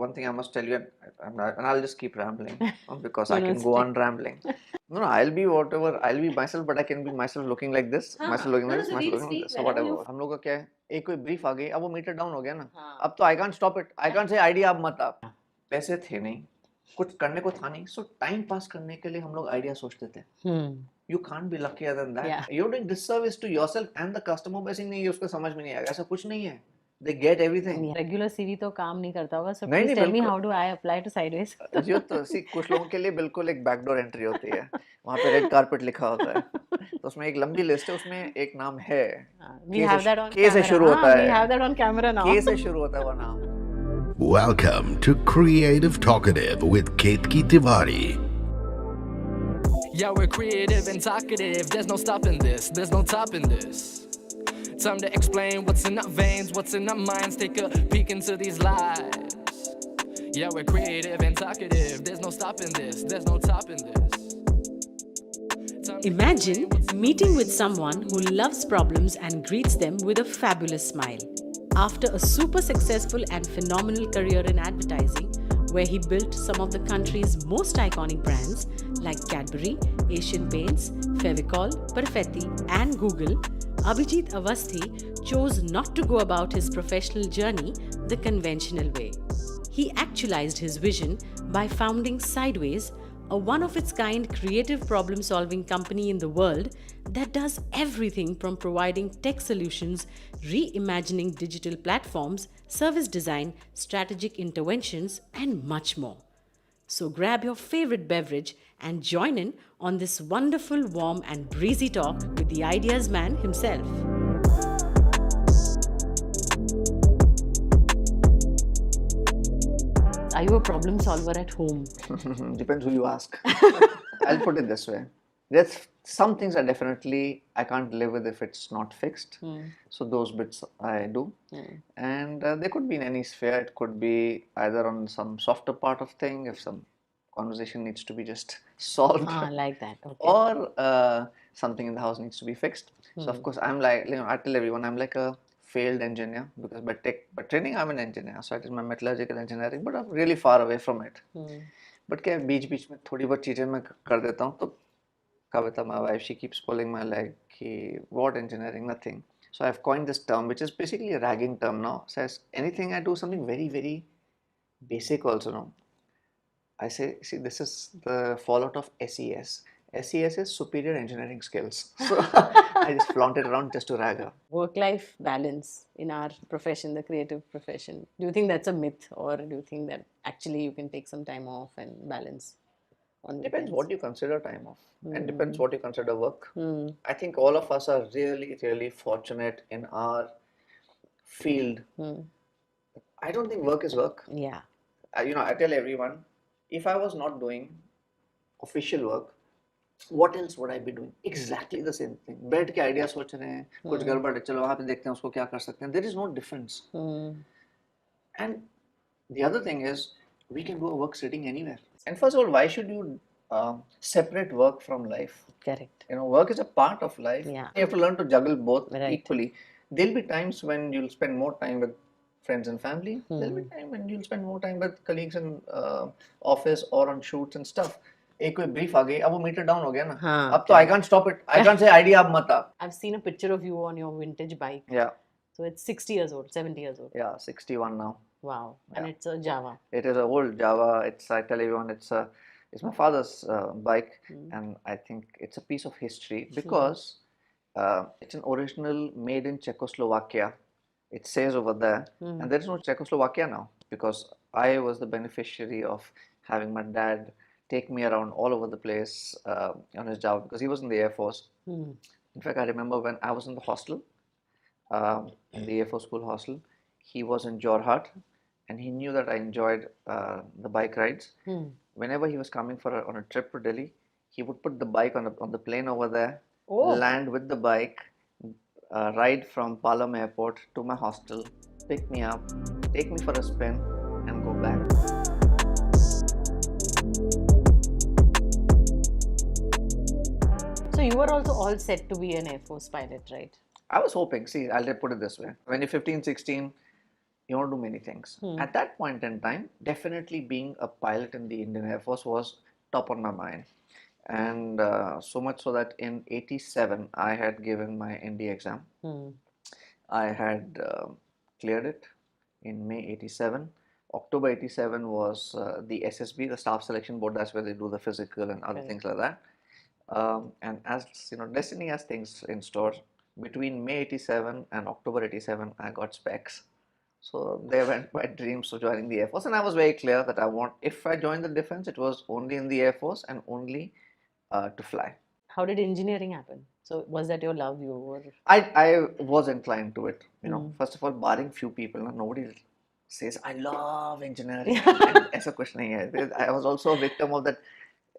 one thing I must tell you, and I'll just keep rambling because No, I no, can it's go fine. on rambling. No, I'll be myself, but I can be myself looking like this, myself looking like this, myself looking like this. So whatever. हम लोग का क्या है? एक कोई brief आ गई, अब वो meter down हो गया ना. अब तो I can't stop it. I can't say idea अब मत आप. पैसे थे नहीं, कुछ करने को था नहीं, so time pass करने के लिए हम लोग idea सोचते थे. You can't be luckier than that. Yeah. You're doing disservice to yourself and the customer. वैसे नहीं, उसको समझ में नहीं आएगा. ऐसा कुछ नहीं है. They get everything. Regular CV तो काम नहीं करता होगा. So नहीं, please नहीं, tell me बिल्कुल. how do I apply to Sideways? जो तो कुछ लोगों के लिए बिल्कुल एक बैकडोर एंट्री होती है. वहाँ पे रेड कारपेट लिखा होता है. तो उसमें एक लंबी लिस्ट है, उसमें एक नाम है. We have that on K से camera. शुरू होता है. We have that on camera now. K से शुरू होता है वो नाम. Welcome to Creative Talkative with Ketki Tewary. Yeah, we're creative and talkative. There's no stopping this. There's no topping this. Time to explain what's in our veins, what's in our minds. Take a peek into these lives. Yeah, we're creative and talkative. There's no stopping this. There's no topping this. Imagine meeting with someone who loves problems and greets them with a fabulous smile. After a super successful and phenomenal career in advertising, where he built some of the country's most iconic brands like Cadbury, Asian Paints, Fevicol, Perfetti and Google, Abhijit Avasthi chose not to go about his professional journey the conventional way. He actualized his vision by founding Sideways, a one-of-its-kind creative problem-solving company in the world that does everything from providing tech solutions, reimagining digital platforms, service design, strategic interventions, and much more. So grab your favorite beverage and join in on this wonderful, warm, and breezy talk with the Ideas Man himself. Are you a problem solver at home? Depends who you ask. I'll put it this way. There's some things I can't live with if it's not fixed. So those bits I do. And they could be in any sphere. It could be either on some softer part of thing, if some conversation needs to be just solved. Like that. Okay. Or something in the house needs to be fixed. So of course I'm like, I tell everyone I'm like a failed engineer because by training I'm an engineer. So I did my metallurgical engineering, but I'm really far away from it. But क्या बीच में थोड़ी बहुत चीजें मैं कर देता हूँ तो Kavita, my wife, she keeps pulling my leg. What engineering? Nothing. So I've coined this term, which is basically a ragging term now. Says anything I do something very, very basic also now. I say, see, this is the fallout of SES. SES is superior engineering skills. So I just flaunt it around just to rag her. Work-life balance in our profession, the creative profession. Do you think that's a myth, or do you think that actually you can take some time off and balance? Depends what you consider time off, and depends what you consider work. I think all of us are really, really fortunate in our field. I don't think work is work. Yeah. I tell everyone, if I was not doing official work, what else would I be doing? Exactly the same thing. बैठ के ideas सोच रहे हैं, कुछ गड़बड़ है, चलो वहाँ पे देखते हैं उसको क्या कर सकते हैं. There is no difference. And the other thing is, we can do our work sitting anywhere. And first of all, why should you separate work from life? Correct. Work is a part of life. Yeah. You have to learn to juggle both Right. equally. There'll be times when you'll spend more time with friends and family. There'll be time when you'll spend more time with colleagues in office or on shoots and stuff. एक कोई brief आ गई, अब वो meter down हो गया ना. अब तो I can't stop it. I can't say idea अब मत आप. I've seen a picture of you on your vintage bike. Yeah. So it's 60 years old, 70 years old. Yeah, 61 now. Wow. And it's a Java. It is an old Java. I tell everyone, it's my father's bike, and I think it's a piece of history because it's an original made in Czechoslovakia. It says over there, and there is no Czechoslovakia now because I was the beneficiary of having my dad take me around all over the place on his Java because he was in the Air Force. In fact, I remember when I was in the hostel, in the Air Force School hostel, he was in Jorhat. And he knew that I enjoyed the bike rides. Whenever he was coming on a trip to Delhi, he would put the bike on the plane over there, land with the bike, ride from Palam Airport to my hostel, pick me up, take me for a spin, and go back. So you were also all set to be an Air Force pilot, right? I was hoping, see, I'll put it this way. When you're 15, 16, you want to do many things. At that point in time, definitely being a pilot in the Indian Air Force was top on my mind. And so much so that in 87, I had given my ND exam. I had cleared it in May 87. October 87 was the SSB, the Staff Selection Board. That's where they do the physical and other things like that. And as you know, destiny has things in store. Between May 87 and October 87, I got specs. So there went my dreams of joining the Air Force. And I was very clear that if I joined the defense, it was only in the Air Force and only to fly. How did engineering happen? So was that your love? You were... I was inclined to it. You know, first of all, barring few people, nobody says I love engineering. And ऐसा कुछ नहीं है. I was also a victim of that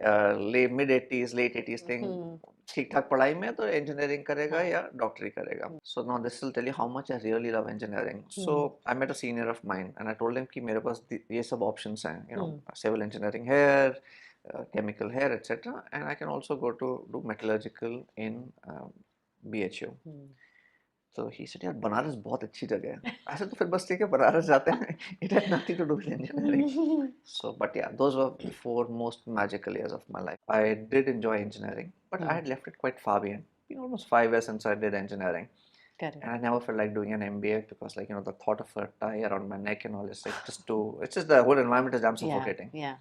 mid 80s, late 80s thing. ठीक ठाक पढ़ाई में तो engineering करेगा या doctory करेगा. So now this will tell you how much I really love engineering. So I met a senior of mine and I told him कि मेरे पास ये सब options हैं. You know, civil engineering here, chemical here, etc. And I can also go to do metallurgical in BHU. So he said, यार बनारस बहुत अच्छी जगह है. I said, तो फिर बस ठीक है बनारस जाते हैं. It had nothing to do with engineering. So, but yeah, those were the 4 most magical years of my life. I did enjoy engineering, but I had left it quite far behind. It's been almost 5 years since I did engineering. Correct. And I never felt like doing an MBA because, like, you know, the thought of a tie around my neck and all is like it's just the whole environment is damn suffocating. Yeah.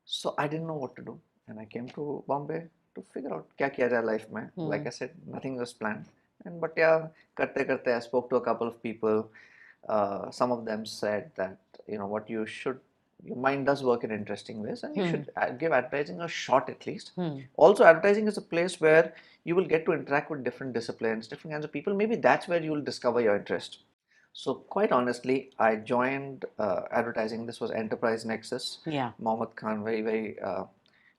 So I didn't know what to do. And I came to Bombay to figure out क्या किया जाए life में. Like I said, nothing was planned. But yeah, karte I spoke to a couple of people. Some of them said that, you know what, your mind does work in interesting ways and you should give advertising a shot at least. Also, advertising is a place where you will get to interact with different disciplines, different kinds of people. Maybe that's where you will discover your interest. So quite honestly, I joined advertising. This was Enterprise Nexus. Yeah. Mohammed Khan, very, very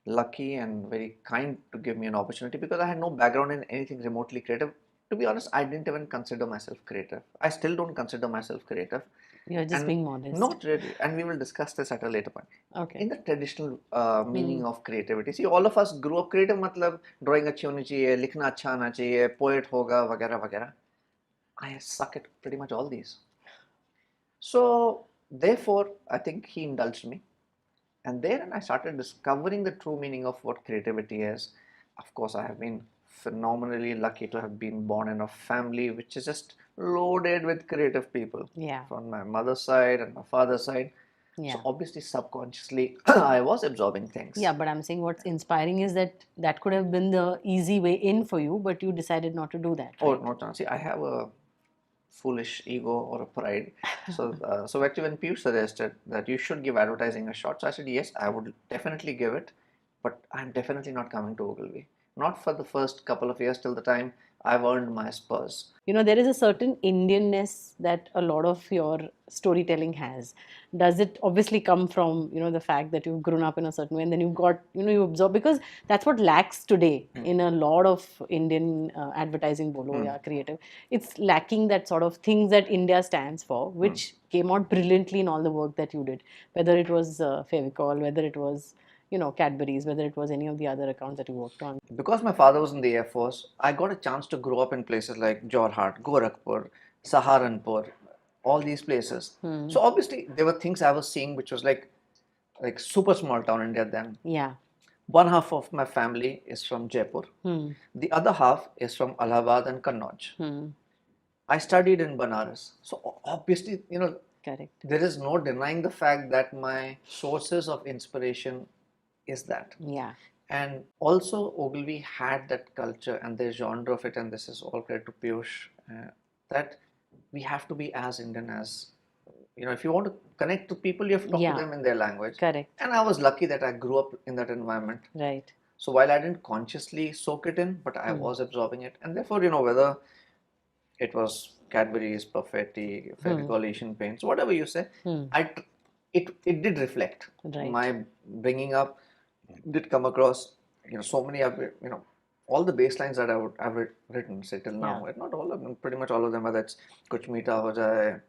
lucky and very kind to give me an opportunity because I had no background in anything remotely creative. To be honest, I didn't even consider myself creative. I still don't consider myself creative. You're just being modest. Not really. And we will discuss this at a later point. Okay. In the traditional meaning of creativity, see, all of us grew up creative, matlab drawing अच्छी होनी चाहिए, लिखना अच्छा आना चाहिए, poet होगा, वगैरह वगैरह. I suck at pretty much all these. So, therefore, I think he indulged me. And then I started discovering the true meaning of what creativity is. Of course, I have been phenomenally lucky to have been born in a family which is just loaded with creative people. Yeah. From my mother's side and my father's side. Yeah. So obviously subconsciously I was absorbing things. Yeah, but I'm saying what's inspiring is that could have been the easy way in for you, but you decided not to do that. Right? Oh, no chance. See, I have a foolish ego or a pride. So actually when Piyush suggested that you should give advertising a shot, so I said yes, I would definitely give it, but I'm definitely not coming to Ogilvy. Not for the first couple of years till the time I've earned my spurs. You know, there is a certain Indianness that a lot of your storytelling has. Does it obviously come from, you know, the fact that you've grown up in a certain way and then you've got, you know, you absorb, because that's what lacks today in a lot of Indian advertising, bolo, ya creative. It's lacking that sort of things that India stands for, which came out brilliantly in all the work that you did. Whether it was Fevicol, whether it was, you know, Cadbury's, whether it was any of the other accounts that you worked on. Because my father was in the Air Force, I got a chance to grow up in places like Jorhat, Gorakhpur, Saharanpur, all these places. So obviously there were things I was seeing which was like super small town India then. Yeah. One half of my family is from Jaipur. The other half is from Allahabad and Kannauj. I studied in Banaras. So obviously, you know, correct, there is no denying the fact that my sources of inspiration is that. Yeah. And also Ogilvy had that culture and the genre of it, and this is all credit to Piyush, that we have to be as Indian as, you know, if you want to connect to people, you have to talk to them in their language. Correct. And I was lucky that I grew up in that environment. Right. So while I didn't consciously soak it in, but I was absorbing it. And therefore, you know, whether it was Cadbury's, Perfetti, Fevicol, Asian Paints, whatever you say, it did reflect. Right. My bringing up did come across, you know, so many of, you know, all the baselines that I've written, say till now, not all of them, pretty much all of them, whether it's Kuch Meeta Ho Jaye,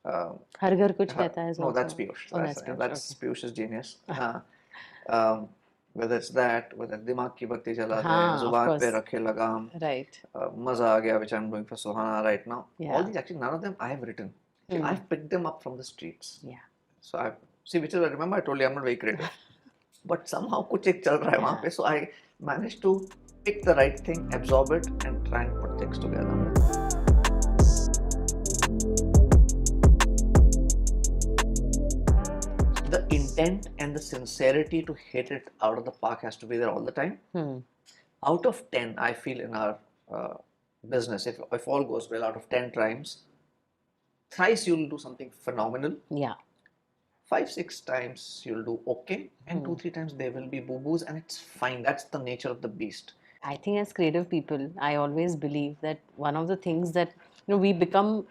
Har Ghar Kuch Kehta Hai. No, that's Piyush. Oh, that's Piyush. That's Piyush's genius. Whether it's that, whether Dimag Ki Batti Jala De, Zuban Pe Rakhe Lagam, right, Maza Aa Gaya, which I'm doing for Suhana right now. Yeah. All these, actually, none of them I have written. See, I've picked them up from the streets. Yeah. So I see, which is I remember I told you I'm not very creative, but somehow कुछ एक चल रहा है वहाँ पे. So I managed to pick the right thing, absorb it, and try and put things together. The intent and the sincerity to hit it out of the park has to be there all the time. Out of 10, I feel in our business, if all goes well, out of 10 times, thrice you'll do something phenomenal. Yeah. 5-6 times you'll do okay, and 2-3 times there will be boo-boos, and it's fine. That's the nature of the beast. I think as creative people, I always believe that one of the things that we become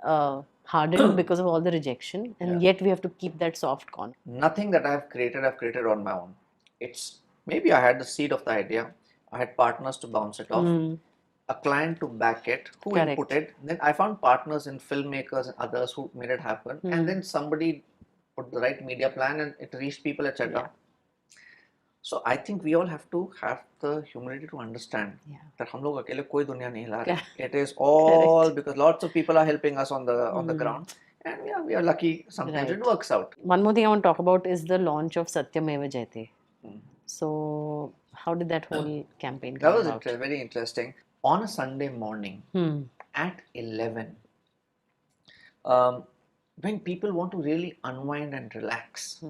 hardened because of all the rejection, and yet we have to keep that soft corner. Nothing that I've created on my own. It's maybe I had the seed of the idea. I had partners to bounce it off, a client to back it, who input it. Then I found partners in filmmakers and others who made it happen, and then somebody put the right media plan and it reached people, etc. So I think we all have to have the humility to understand that हम लोग अकेले कोई दुनिया नहीं ला रहे. It is all because lots of people are helping us on the ground, and we are lucky sometimes it works out. One more thing I want to talk about is the launch of Satyameva Jayate. So how did that whole campaign come about? That was very interesting. On a Sunday morning at 11, when people want to really unwind and relax,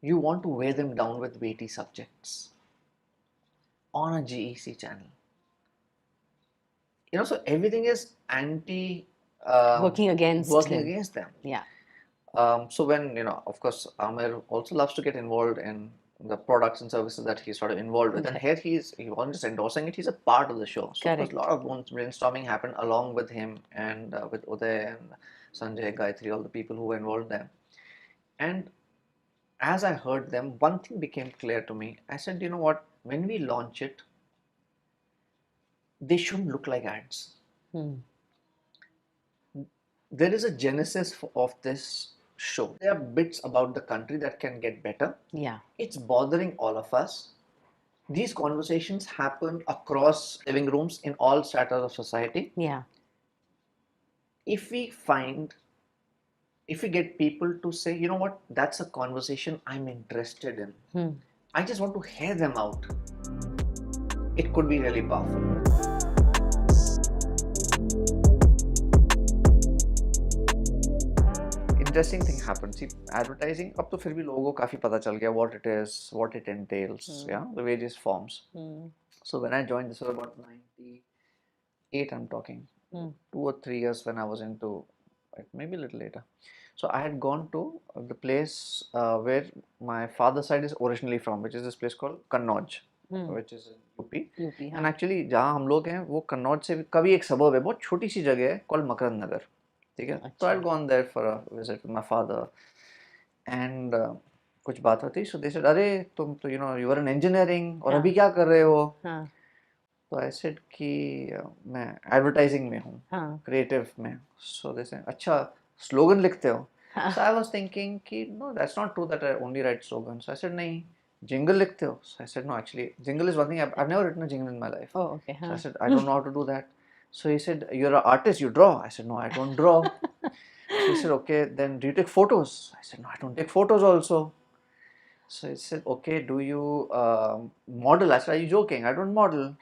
you want to weigh them down with weighty subjects on a GEC channel. So everything is working against them. Yeah. So when, of course, Amir also loves to get involved in the products and services that he's sort of involved with. And here he wasn't just endorsing it, he's a part of the show. So of course, a lot of brainstorming happened along with him and with Uday and Sanjay, Gayatri, all the people who were involved there. And as I heard them, one thing became clear to me. I said, you know what, when we launch it, they shouldn't look like ads. There is a genesis of this show. There are bits about the country that can get better. Yeah. It's bothering all of us. These conversations happen across living rooms in all stratas of society. Yeah. If we get people to say, you know what, that's a conversation I'm interested in. I just want to hear them out. It could be really powerful. Interesting thing happened. See, advertising, अब तो फिर भी लोगों को काफी पता चल गया what it is, what it entails, the various forms. So when I joined, this was about 98, I'm talking, 2 or 3 years when I was into, maybe a little later. So I had gone to the place where my father's side is originally from, which is this place called Kannauj, which is in UP. And actually जहाँ हम लोग हैं वो कन्नौज से कभी एक suburb है, बहुत छोटी सी जगह है called मकरंद नगर. ठीक है? So I had gone there for a visit with my father, and कुछ बात होती. So they said, अरे तुम तो you were in engineering और अभी क्या कर रहे हो? तो I said कि मैं advertising में हूँ, creative में. So they said, अच्छा slogan लिखते हो? So I was thinking कि no, that's not true that I only write slogans. So I said नहीं, jingle लिखते हो? So I said no, actually jingle is one thing I've never written a jingle in my life. Oh, okay. So I said I don't know how to do that. So he said, you're an artist, you draw. I said no, I don't draw. So he said, okay, then do you take photos? I said no, I don't take photos also. So he said, okay, do you model? I said, are you joking? I don't model.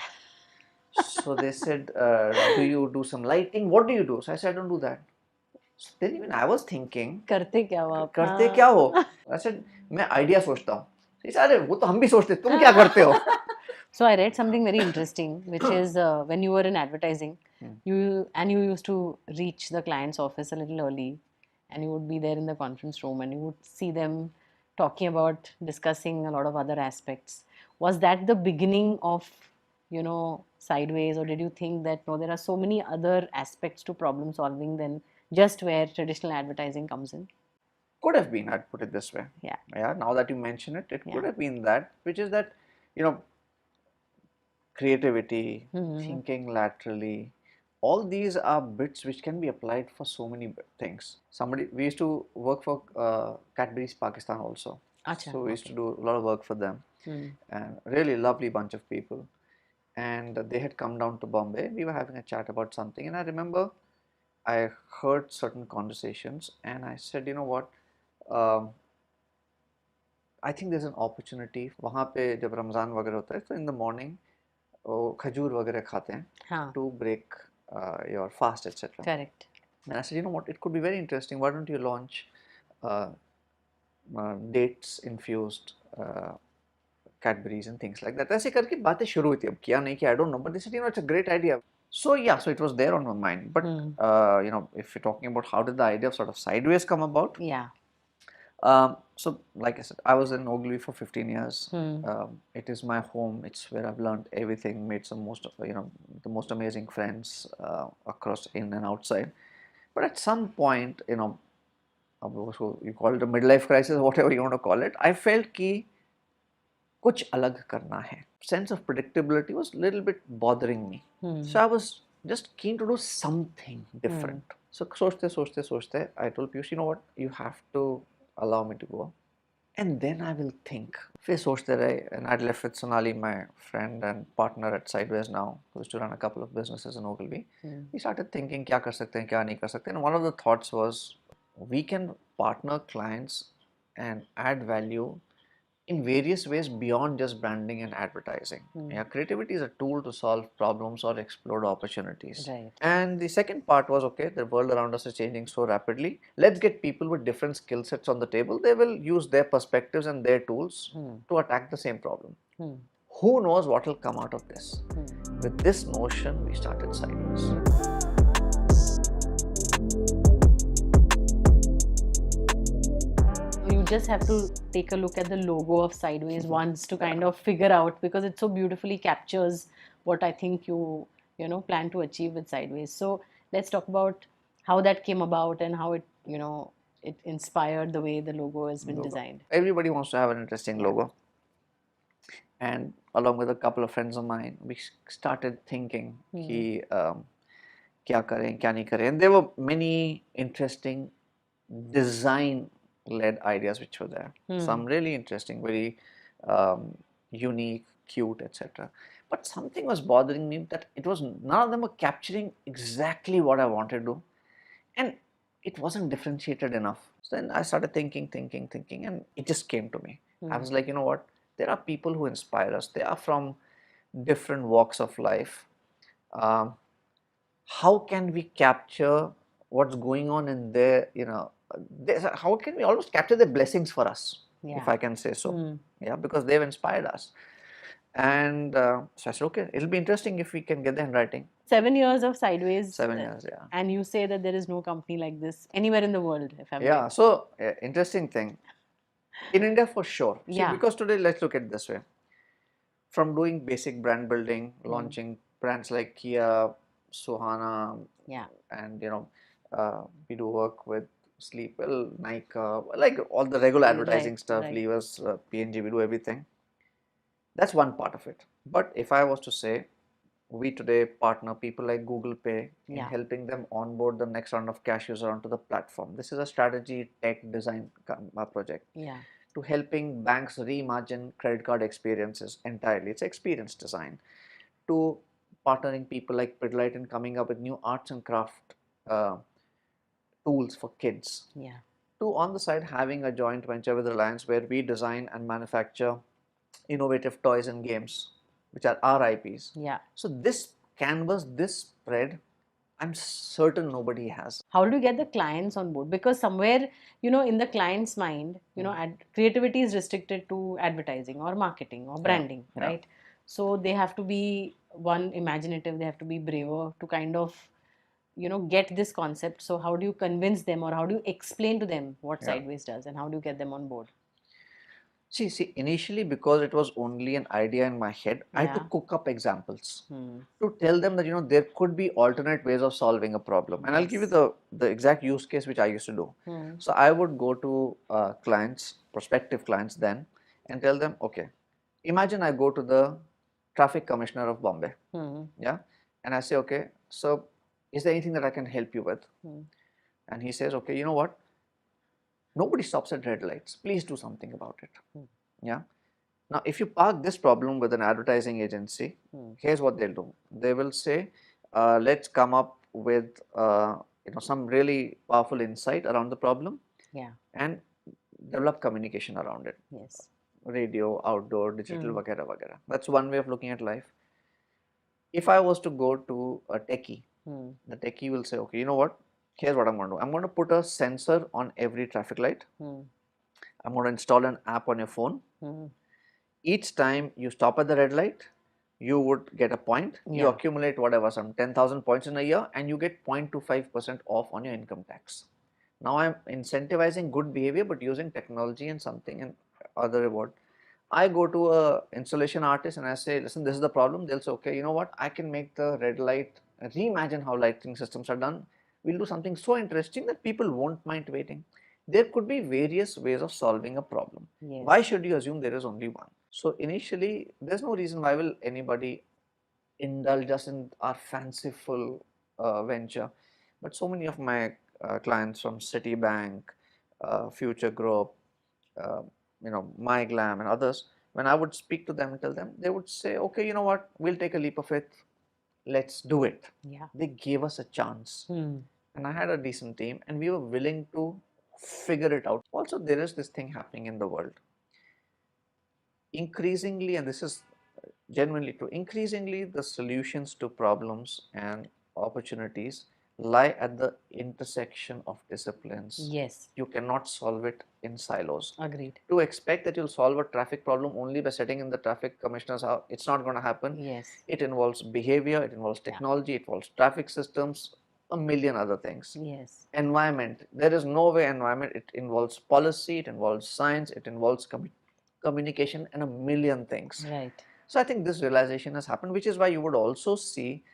So they said, do you do some lighting? What do you do? So I said, I don't do that. So then even I was thinking, करते क्या हो आप? करते क्या हो? I said, मैं idea सोचता हूँ. He said, अरे वो तो हम भी सोचते, तुम क्या करते हो? So I read something very interesting, which is when you were in advertising, you used to reach the client's office a little early, and you would be there in the conference room, and you would see them discussing a lot of other aspects. Was that the beginning of, Sideways, or did you think that no, there are so many other aspects to problem solving than just where traditional advertising comes in? Could have been, I'd put it this way. Yeah. Yeah. Now that you mention it, it could have been that, which is that, creativity, thinking laterally, all these are bits which can be applied for so many things. We used to work for Cadbury's Pakistan also. So we used to do a lot of work for them, and really lovely bunch of people. And they had come down to Bombay. We were having a chat about something, and I remember I heard certain conversations and I said, you know what, um, I think there's an opportunity. वहाँ पे जब रमज़ान वगैरह होता है तो in the morning वो खजूर वगैरह खाते हैं हाँ, to break your fast, etc. correct. And I said, you know what, it could be very interesting. Why don't you launch uh, dates infused Cadbury's and things like that. ऐसे करके बातें शुरू हुई थी. अब किया नहीं किया I don't know, but they said, you know, it's a great idea. So yeah, so it was there on my mind. But you know, if you're talking about how did the idea of sort of Sideways come about, Yeah. so like I said, I was in Ogilvy for 15 years. It is my home. It's where I've learned everything, made some most, you know, the most amazing friends across in and outside. But at some point, you know, so you call it a midlife crisis, whatever you want to call it, I felt कि कुछ अलग करना है. Sense of predictability was a little bit bothering me. So I was just keen to do something different. So सोचते, I told Piyush, you know what, you have to allow me to go. And then I will think. फिर सोचते रहे, and I'd left with Sonali, my friend and partner at Sideways now, who used to run a couple of businesses in Ogilvy. We started thinking क्या कर सकते हैं, क्या नहीं कर सकते. And one of the thoughts was, we can partner clients and add value in various ways beyond just branding and advertising. Yeah, creativity is a tool to solve problems or explore opportunities. Right. And the second part was, okay, the world around us is changing so rapidly. Let's get people with different skill sets on the table. They will use their perspectives and their tools to attack the same problem. Who knows what will come out of this? With this notion, we started Sideways. You just have to take a look at the logo of Sideways once to kind of figure out, because it so beautifully captures what I think you know plan to achieve with Sideways. So let's talk about how that came about and how it, you know, it inspired the way the logo has been designed. Everybody wants to have an interesting logo. And along with a couple of friends of mine, we started thinking कि क्या करें, क्या नहीं करें. And there were many interesting design-led ideas which were there. Some really interesting, very unique, cute, etc. But something was bothering me that it was none of them were capturing exactly what I wanted to do, and it wasn't differentiated enough. So then I started thinking, and it just came to me. I was like, you know what? There are people who inspire us. They are from different walks of life. How can we capture what's going on in their, you know, how can we almost capture their blessings for us, if I can say so. Yeah, because they've inspired us. And so I said, okay, it'll be interesting if we can get the handwriting. 7 years of Sideways. 7 years, yeah. And you say that there is no company like this anywhere in the world, if I'm Yeah, right. so interesting thing. In India, for sure. See, Yeah. because today, let's look at it this way. From doing basic brand building, launching brands like Kia, Suhana, Yeah. and you know, we do work with Sleepwell, Nike, like all the regular advertising stuff, right. Levers, P&G, we do everything. That's one part of it. But if I was to say, we today partner people like Google Pay in helping them onboard the next round of cash user onto the platform. This is a strategy tech design project. Yeah. To helping banks reimagine credit card experiences entirely. It's experience design. To partnering people like Pidlite in coming up with new arts and craft tools for kids. Yeah. To on the side having a joint venture with Reliance where we design and manufacture innovative toys and games, which are our IPs. Yeah. So this canvas, this spread, I'm certain nobody has. How do you get the clients on board? Because somewhere, you know, in the client's mind, you know, creativity is restricted to advertising or marketing or branding, right? So they have to be imaginative, they have to be braver to kind of, you know, get this concept. So how do you convince them, or how do you explain to them what Sideways does, and how do you get them on board? See, initially because it was only an idea in my head, I had to cook up examples to tell them that, you know, there could be alternate ways of solving a problem. And I'll give you the exact use case which I used to do. So I would go to clients, prospective clients then, and tell them, okay, imagine I go to the traffic commissioner of Bombay, yeah, and I say, okay, so is there anything that I can help you with? And he says, okay, you know what? Nobody stops at red lights. Please do something about it. Yeah. Now, if you park this problem with an advertising agency, here's what they'll do. They will say, let's come up with some really powerful insight around the problem Yeah. and develop communication around it. Yes. Radio, outdoor, digital, वगैरह वगैरह. That's one way of looking at life. If I was to go to a techie, the techie will say, okay, you know what? Here's what I'm going to do. I'm going to put a sensor on every traffic light. I'm going to install an app on your phone. Each time you stop at the red light, you would get a point. You Yeah. accumulate whatever, some 10,000 points in a year, and you get 0.25% off on your income tax. Now I'm incentivizing good behavior, but using technology and something and other reward. I go to a installation artist and I say, listen, this is the problem. They'll say, okay, you know what? I can make the red light, reimagine how lighting systems are done. We'll do something so interesting that people won't mind waiting. There could be various ways of solving a problem. Yes. Why should you assume there is only one? So initially, there's no reason why will anybody indulge us in our fanciful venture. But so many of my clients from Citibank, Future Group, uh, MyGlam and others, when I would speak to them and tell them, they would say, okay, you know what, we'll take a leap of faith. Let's do it. Yeah. They gave us a chance. And I had a decent team and we were willing to figure it out. Also, there is this thing happening in the world. Increasingly, and this is genuinely true, increasingly the solutions to problems and opportunities lie at the intersection of disciplines. Yes. You cannot solve it in silos. Agreed. To expect that you'll solve a traffic problem only by sitting in the traffic commissioner's house, it's not going to happen. Yes. It involves behavior, it involves technology, it involves traffic systems, a million other things. Yes. Environment, there is no way environment, it involves policy, it involves science, it involves communication and a million things. Right. So I think this realization has happened, which is why you would also see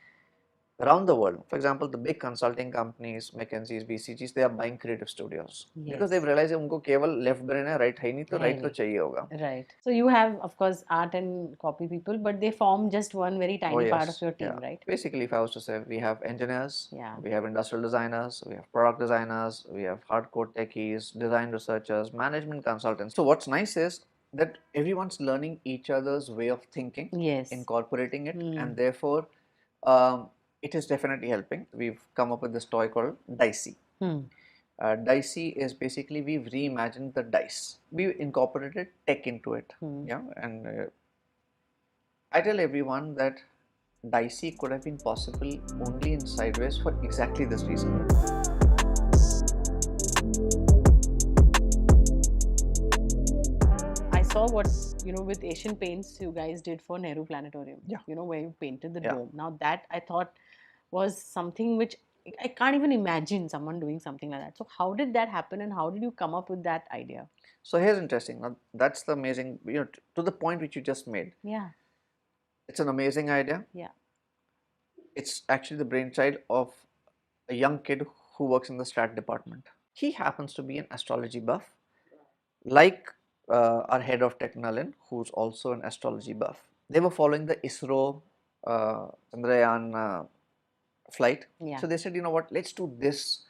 around the world, for example, the big consulting companies, McKinsey's, BCG's, they are buying creative studios. Yes. Because they've realized उनको केवल left brain है, right है नहीं, तो right तो चाहिए होगा. Right. So you have, of course, art and copy people, but they form just one very tiny part of your team, right? Basically, if I was to say, we have engineers, Yeah. we have industrial designers, we have product designers, we have hardcore techies, design researchers, management consultants. So what's nice is that everyone's learning each other's way of thinking, Yes. incorporating it, and therefore it is definitely helping. We've come up with this toy called Dicey. Dicey is basically we've reimagined the dice. We incorporated tech into it. Yeah, and I tell everyone that Dicey could have been possible only in Sideways for exactly this reason. I saw what, with Asian Paints you guys did for Nehru Planetarium. Yeah. Where you painted the Yeah. dome. Now that I thought was something which I can't even imagine someone doing something like that. So how did that happen and how did you come up with that idea? So here's interesting. Now that's the amazing, to the point which you just made. Yeah. It's an amazing idea. Yeah. It's actually the brainchild of a young kid who works in the strat department. He happens to be an astrology buff, like our head of Tech Nalin, who's also an astrology buff. They were following the ISRO Chandrayaan flight. Yeah. So they said, you know what, let's do this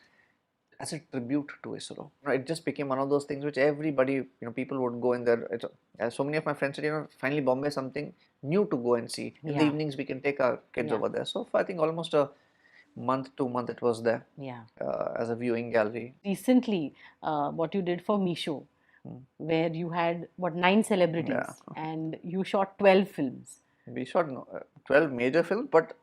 as a tribute to ISRO. It just became one of those things which everybody, people would go in there. So many of my friends said, finally Bombay, something new to go and see. In the evenings we can take our kids over there. So for I think almost a month, 2 months it was there as a viewing gallery. Recently, what you did for Misho, where you had 9 celebrities and you shot 12 films. We shot 12 major films, but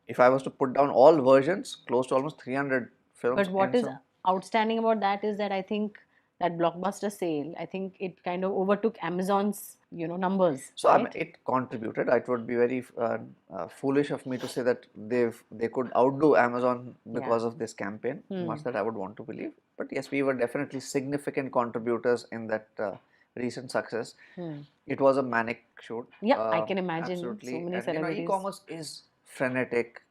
if I was to put down all versions, close to almost 300 films. But what is outstanding about that is that I think that blockbuster sale, I think it kind of overtook Amazon's, numbers. So right? it contributed. It would be very foolish of me to say that they could outdo Amazon because of this campaign. Much that I would want to believe. But yes, we were definitely significant contributors in that recent success. It was a manic shoot. Yeah, I can imagine. Absolutely. So many And, celebrities. e-commerce is frenetic.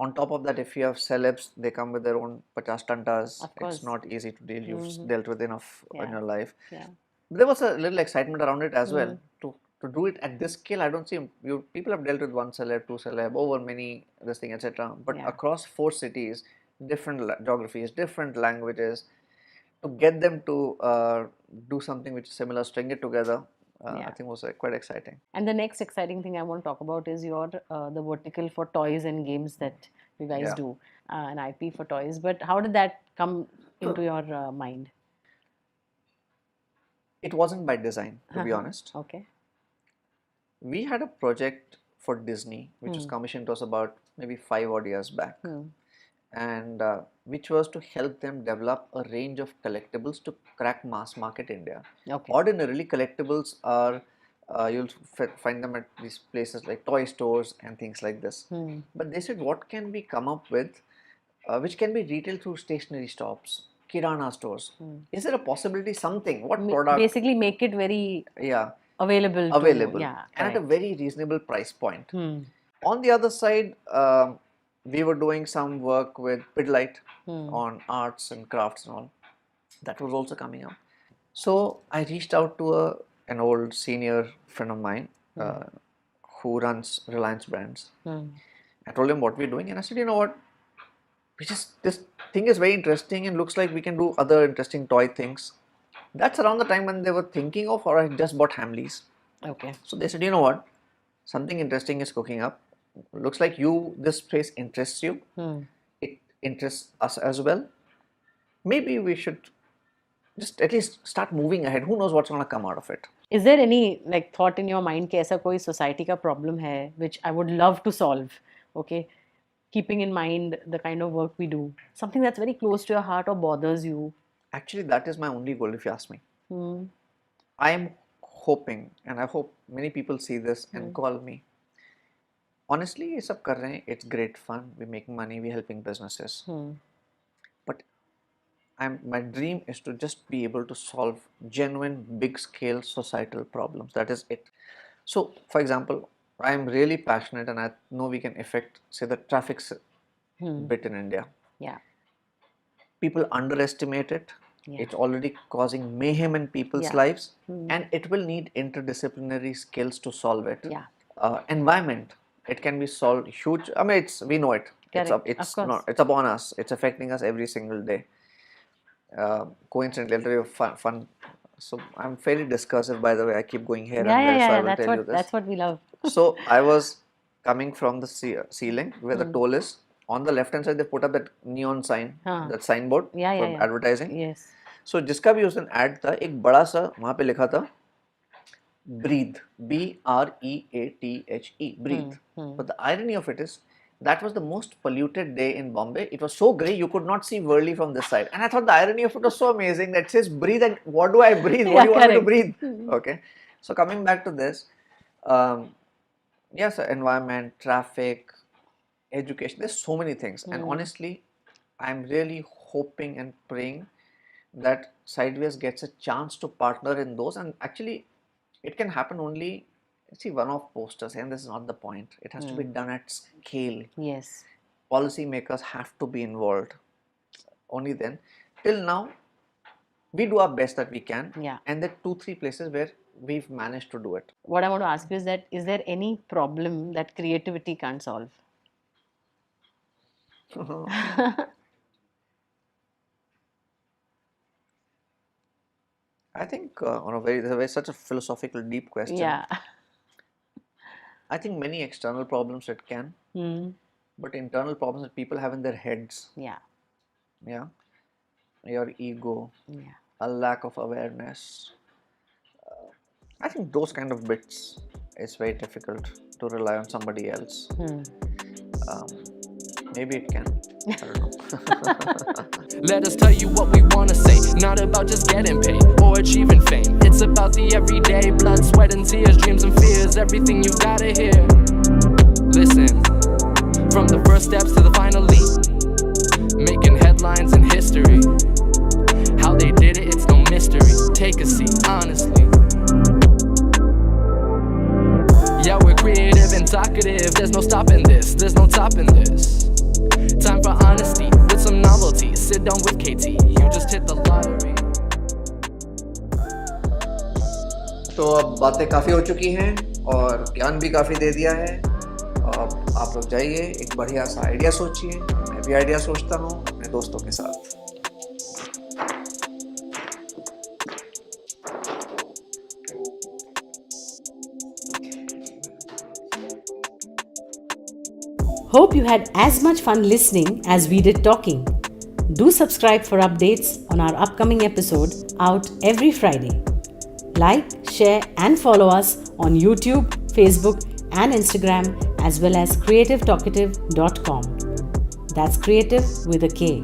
On top of that, if you have celebs, they come with their own 50 tantas. It's not easy to deal. You've dealt with enough in your life. Yeah. There was a little excitement around it as well. To do it at this scale, I don't see people have dealt with 1 celeb, 2 celeb, over many this thing, etc. But across 4 cities, different geographies, different languages, to get them to do something which is similar, string it together, I think was quite exciting. And the next exciting thing I want to talk about is your the vertical for toys and games that you guys do. an IP for toys. But how did that come into your mind? It wasn't by design, to be honest. Okay. We had a project for Disney, which was commissioned to us about maybe 5 odd years back, and which was to help them develop a range of collectibles to crack mass market India. Okay. Ordinarily, collectibles are you'll find them at these places like toy stores and things like this. But they said, what can we come up with which can be retailed through stationery shops, kirana stores? Is there a possibility, something, what product? Basically make it very Yeah, available. and at a very reasonable price point. On the other side, we were doing some work with Pidlite on arts and crafts and all. That was also coming up. So I reached out to an old senior friend of mine who runs Reliance Brands. I told him what we're doing, and I said, you know what, this thing is very interesting and looks like we can do other interesting toy things. That's around the time when they were thinking of, or I just bought Hamleys. Okay. So they said, you know what, something interesting is cooking up. Looks like this place interests you. It interests us as well. Maybe we should just at least start moving ahead. Who knows what's going to come out of it? Is there any thought in your mind कि ऐसा कोई society का problem है which I would love to solve? Okay, keeping in mind the kind of work we do, something that's very close to your heart or bothers you. Actually, that is my only goal, if you ask me. I am hoping, and I hope many people see this and call me. Honestly, ये सब कर रहे हैं. It's great fun. We're making money. We're helping businesses. But my dream is to just be able to solve genuine, big-scale societal problems. That is it. So, for example, I am really passionate, and I know we can affect, say, the traffic bit in India. Yeah. People underestimate it. It's already causing mayhem in people's lives, and it will need interdisciplinary skills to solve it. Environment, it can be solved huge. I mean, we know it. It's upon us. It's affecting us every single day. Coincidentally, I'll tell you fun. So I'm fairly discursive, by the way. I keep going here and there, so I will tell you this. That's what we love. So I was coming from the ceiling where the toll is. On the left hand side, they put up that neon sign, that signboard for advertising. Yes. So जिसका भी उस दिन ad था, एक बड़ा सा वहाँ पे लिखा था breathe, BREATHE, breathe. But the irony of it is, that was the most polluted day in Bombay. It was so grey, you could not see Worli from this side. And I thought the irony of it was so amazing that it says breathe, and what do I breathe? What do you want me to breathe? Okay. So coming back to this, yes, environment, traffic, education, there's so many things. And honestly, I'm really hoping and praying that Sideways gets a chance to partner in those. And actually, it can happen only, see, one-off posters, and this is not the point. It has to be done at scale. Yes. Policy makers have to be involved. Only then. Till now, we do our best that we can. Yeah. And there are 2-3 places where we've managed to do it. What I want to ask you is that, is there any problem that creativity can't solve? I think such a philosophical, deep question. Yeah. I think many external problems it can, but internal problems that people have in their heads. Yeah. Yeah. Your ego, Yeah. a lack of awareness. I think those kind of bits, it's very difficult to rely on somebody else. Maybe it can. I don't know. Let us tell you what we wanna say. Not about just getting paid or achieving fame. It's about the everyday blood, sweat and tears, dreams and fears, everything you gotta hear. Listen, from the first steps to the final leap, making headlines in history. How they did it, it's no mystery. Take a seat, honestly. Yeah, we're creative and talkative. There's no stopping this, there's no topping this. Time for honesty with some novelty. Sit down with KT, you just hit the lottery. तो अब बातें काफ़ी हो चुकी हैं और ज्ञान भी काफ़ी दे दिया है. अब आप लोग जाइए, एक बढ़िया सा आइडिया सोचिए. मैं भी आइडिया सोचता हूँ अपने दोस्तों के साथ. Hope you had as much fun listening as we did talking. Do subscribe for updates on our upcoming episode out every Friday. Like, share and follow us on YouTube, Facebook and Instagram as well as creativetalkative.com. That's creative with a K.